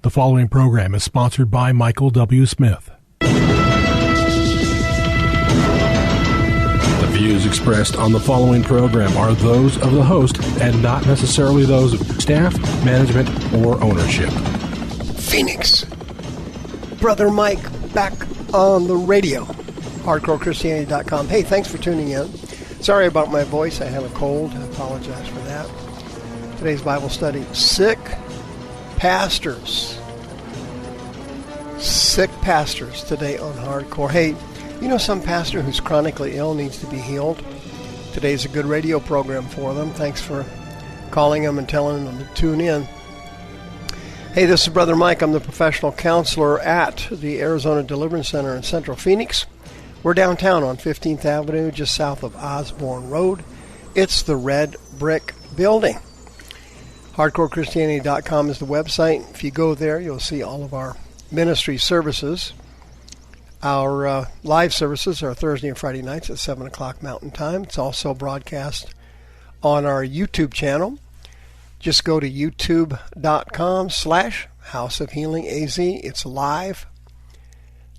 The following program is sponsored by Michael W. Smith. The views expressed on the following program are those of the host and not necessarily those of staff, management, or ownership. Phoenix. Brother Mike back on the radio. HardcoreChristianity.com. Hey, thanks for tuning in. Sorry about my voice. I have a cold. I apologize for that. Today's Bible study, sick pastors. Sick pastors today on Hardcore. Hey, you know some pastor who's chronically ill needs to be healed? Today's a good radio program for them. Thanks for calling them and telling them to tune in. Hey, this is Brother Mike. I'm the professional counselor at the Arizona Deliverance Center in Central Phoenix. We're downtown on 15th Avenue, just south of Osborne Road. It's the Red Brick Building. HardcoreChristianity.com is the website. If you go there, you'll see all of our ministry services. Our live services are Thursday and Friday nights at 7 o'clock Mountain Time. It's also broadcast on our YouTube channel. Just go to youtube.com/House of Healing AZ. It's live,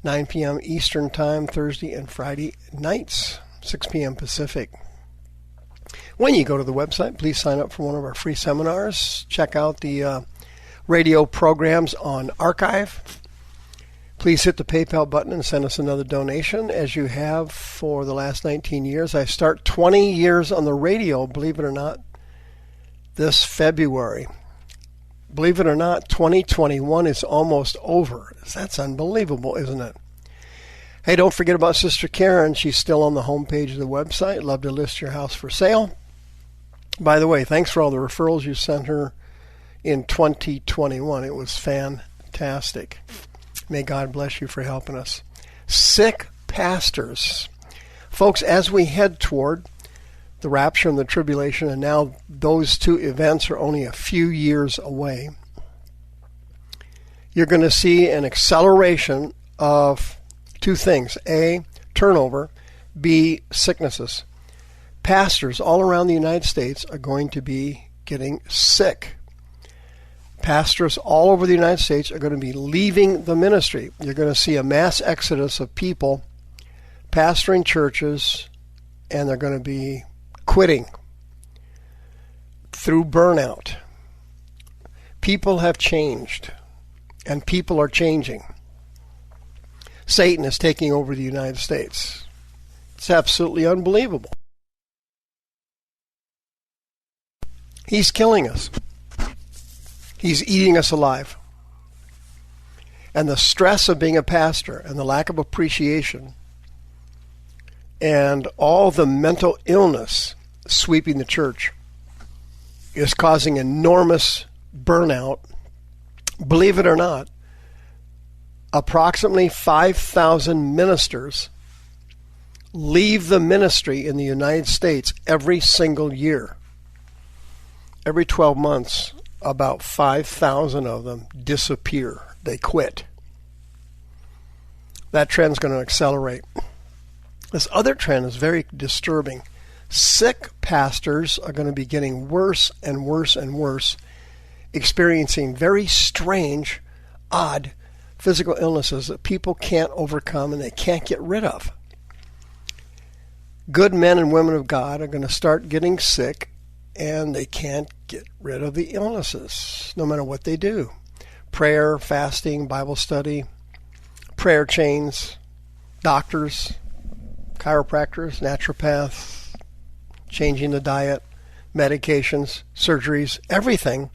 9 p.m. Eastern Time, Thursday and Friday nights, 6 p.m. Pacific. When you go to the website, please sign up for one of our free seminars. Check out the radio programs on archive. Please hit the PayPal button and send us another donation, as you have for the last 19 years. I start 20 years on the radio, believe it or not, this February. Believe it or not, 2021 is almost over. That's unbelievable, isn't it? Hey, don't forget about Sister Karen. She's still on the homepage of the website. Love to list your house for sale. By the way, thanks for all the referrals you sent her in 2021. It was fantastic. May God bless you for helping us. Sick pastors. Folks, as we head toward the rapture and the tribulation, and now those two events are only a few years away, you're going to see an acceleration of two things. A, turnover. B, sicknesses. Pastors all around the United States are going to be getting sick. Pastors all over the United States are going to be leaving the ministry. You're going to see a mass exodus of people pastoring churches, and they're going to be quitting through burnout. People have changed, and people are changing. Satan is taking over the United States. It's absolutely unbelievable. He's killing us. He's eating us alive. And the stress of being a pastor and the lack of appreciation and all the mental illness sweeping the church is causing enormous burnout. Believe it or not, approximately 5,000 ministers leave the ministry in the United States every single year. Every 12 months, about 5,000 of them disappear. They quit. That trend's going to accelerate. This other trend is very disturbing. Sick pastors are going to be getting worse and worse and worse, experiencing very strange, odd physical illnesses that people can't overcome and they can't get rid of. Good men and women of God are going to start getting sick, and they can't get rid of the illnesses, no matter what they do. Prayer, fasting, Bible study, prayer chains, doctors, chiropractors, naturopaths, changing the diet, medications, surgeries, everything.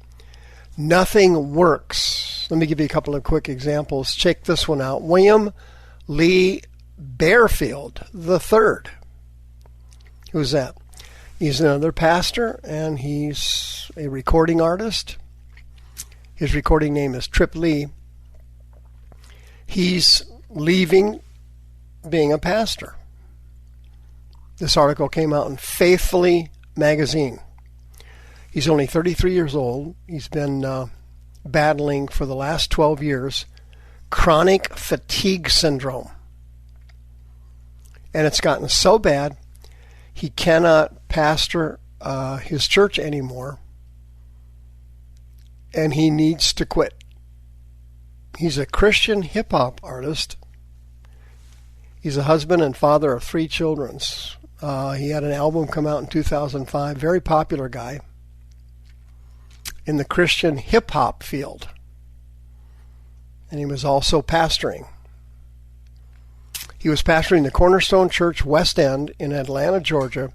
Nothing works. Let me give you a couple of quick examples. Check this one out. William Lee Bearfield III. Who's that? He's another pastor, and he's a recording artist. His recording name is Trip Lee. He's leaving being a pastor. This article came out in Faithfully magazine. He's only 33 years old. He's been battling for the last 12 years chronic fatigue syndrome. And it's gotten so bad, he cannot pastor his church anymore, and he needs to quit. He's a Christian hip-hop artist. He's a husband and father of 3 children. He had an album come out in 2005. Very popular guy in the Christian hip-hop field. And he was also pastoring. He was pastoring the Cornerstone Church West End in Atlanta, Georgia.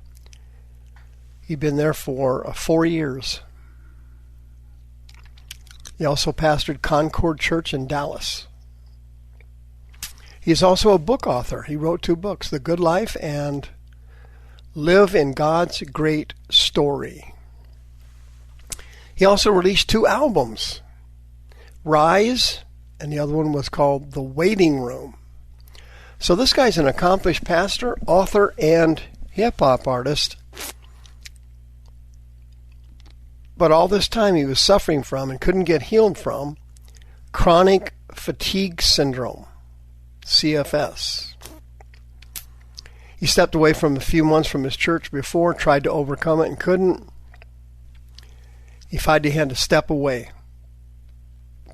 He'd been there for 4 years. He also pastored Concord Church in Dallas. He's also a book author. He wrote 2 books, The Good Life and Live in God's Great Story. He also released 2 albums, Rise, and the other one was called The Waiting Room. So this guy's an accomplished pastor, author, and hip-hop artist. But all this time he was suffering from and couldn't get healed from chronic fatigue syndrome, CFS. He stepped away from a few months from his church before, tried to overcome it and couldn't. He finally had to step away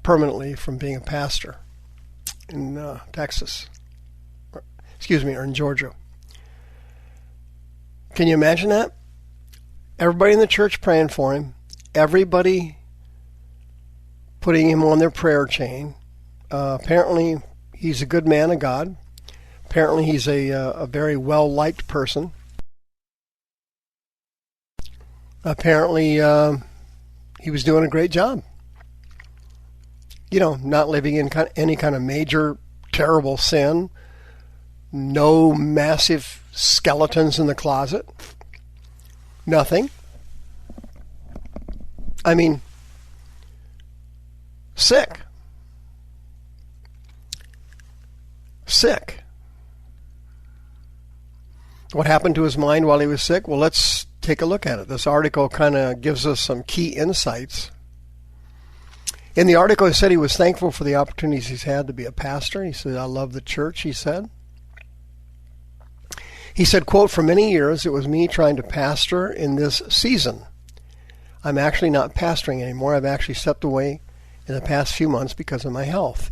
permanently from being a pastor in Texas. Or in Georgia. Can you imagine that? Everybody in the church praying for him. Everybody putting him on their prayer chain. Apparently, he's a good man of God. Apparently, he's a very well-liked person. Apparently, he was doing a great job. You know, not living in any kind of major, terrible sin. No massive skeletons in the closet. Nothing. I mean, sick. What happened to his mind while he was sick? Well, let's take a look at it. This article kind of gives us some key insights. In the article, he said he was thankful for the opportunities he's had to be a pastor. He said, I love the church, he said. He said, quote, for many years, it was me trying to pastor in this season. I'm actually not pastoring anymore. I've actually stepped away in the past few months because of my health.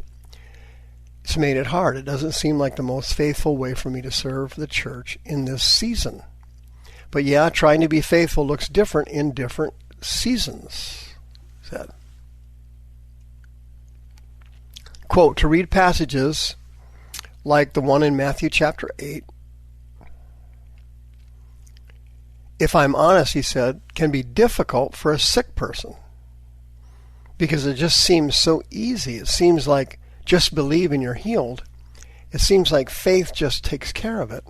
It's made it hard. It doesn't seem like the most faithful way for me to serve the church in this season. But yeah, trying to be faithful looks different in different seasons, he said. Quote, to read passages like the one in Matthew chapter 8, if I'm honest, he said, can be difficult for a sick person because it just seems so easy. It seems like just believe and you're healed. It seems like faith just takes care of it.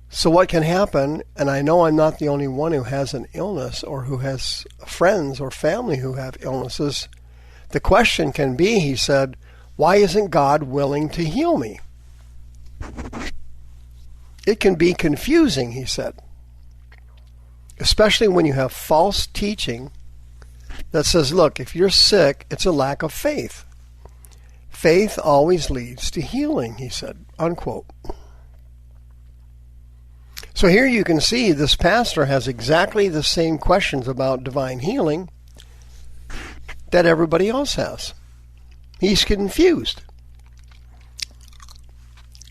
So what can happen, and I know I'm not the only one who has an illness or who has friends or family who have illnesses, the question can be, he said, why isn't God willing to heal me? It can be confusing, he said, especially when you have false teaching that says, look, if you're sick, it's a lack of faith. Faith always leads to healing, he said, unquote. So here you can see this pastor has exactly the same questions about divine healing that everybody else has. He's confused.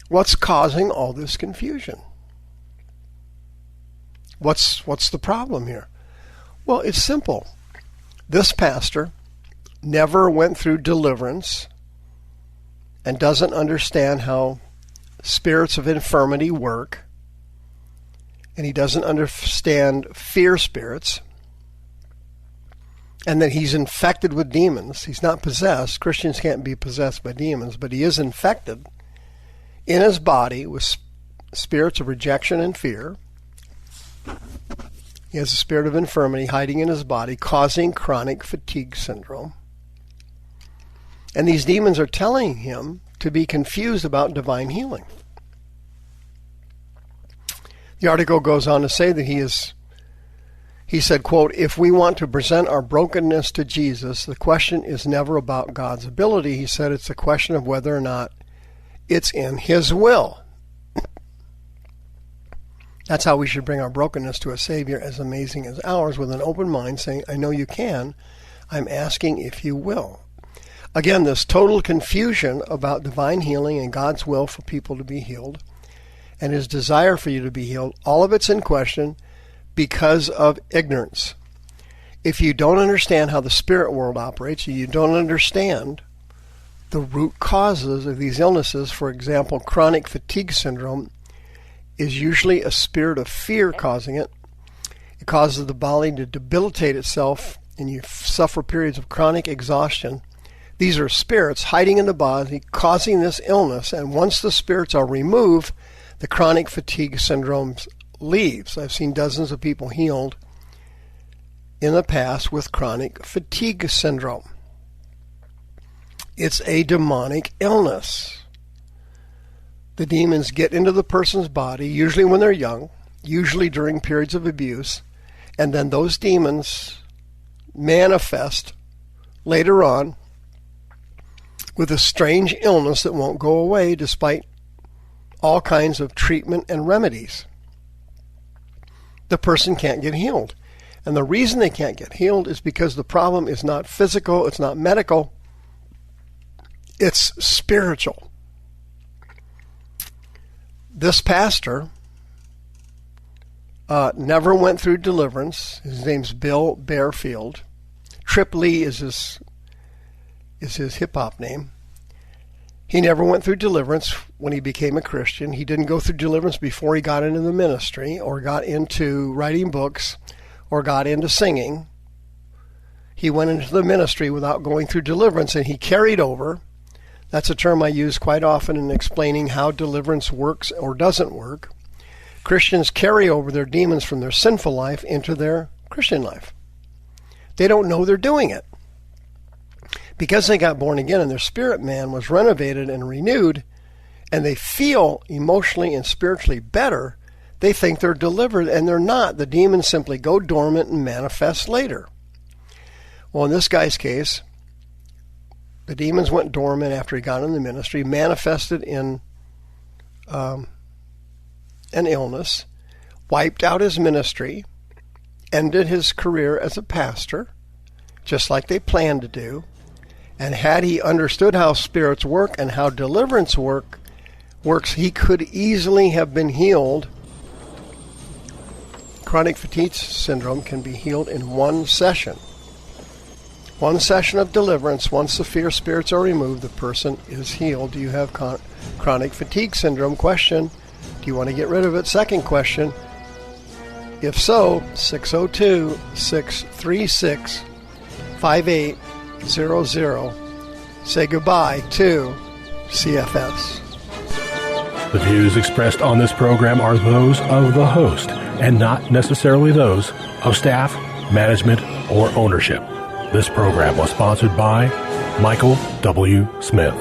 What's causing all this confusion? What's the problem here? Well, it's simple. This pastor never went through deliverance and doesn't understand how spirits of infirmity work, and he doesn't understand fear spirits, and that he's infected with demons. He's not possessed. Christians can't be possessed by demons, but he is infected in his body with spirits of rejection and fear. He has a spirit of infirmity hiding in his body, causing chronic fatigue syndrome. And these demons are telling him to be confused about divine healing. The article goes on to say that he said, quote, if we want to present our brokenness to Jesus, the question is never about God's ability. He said it's a question of whether or not it's in his will. That's how we should bring our brokenness to a Savior as amazing as ours, with an open mind, saying, I know you can. I'm asking if you will. Again, this total confusion about divine healing and God's will for people to be healed and his desire for you to be healed, all of it's in question because of ignorance. If you don't understand how the spirit world operates, you don't understand the root causes of these illnesses. For example, chronic fatigue syndrome is usually a spirit of fear causing it. It causes the body to debilitate itself, and you suffer periods of chronic exhaustion. These are spirits hiding in the body, causing this illness, and once the spirits are removed, the chronic fatigue syndrome leaves. I've seen dozens of people healed in the past with chronic fatigue syndrome. It's a demonic illness. The demons get into the person's body, usually when they're young, usually during periods of abuse, and then those demons manifest later on with a strange illness that won't go away despite all kinds of treatment and remedies. The person can't get healed. And the reason they can't get healed is because the problem is not physical, it's not medical, it's spiritual. This pastor never went through deliverance. His name's Bill Bearfield. Trip Lee is his hip-hop name. He never went through deliverance when he became a Christian. He didn't go through deliverance before he got into the ministry or got into writing books or got into singing. He went into the ministry without going through deliverance, and he carried over. That's a term I use quite often in explaining how deliverance works or doesn't work. Christians carry over their demons from their sinful life into their Christian life. They don't know they're doing it. Because they got born again and their spirit man was renovated and renewed, and they feel emotionally and spiritually better, they think they're delivered, and they're not. The demons simply go dormant and manifest later. Well, in this guy's case, the demons went dormant after he got in the ministry, manifested in an illness, wiped out his ministry, ended his career as a pastor, just like they planned to do. And had he understood how spirits work and how deliverance works, he could easily have been healed. Chronic fatigue syndrome can be healed in one session. One session of deliverance. Once the fear spirits are removed, the person is healed. Do you have chronic fatigue syndrome? Question. Do you want to get rid of it? Second question. If so, 602-636-5800. Say goodbye to CFS. The views expressed on this program are those of the host and not necessarily those of staff, management, or ownership. This program was sponsored by Michael W. Smith.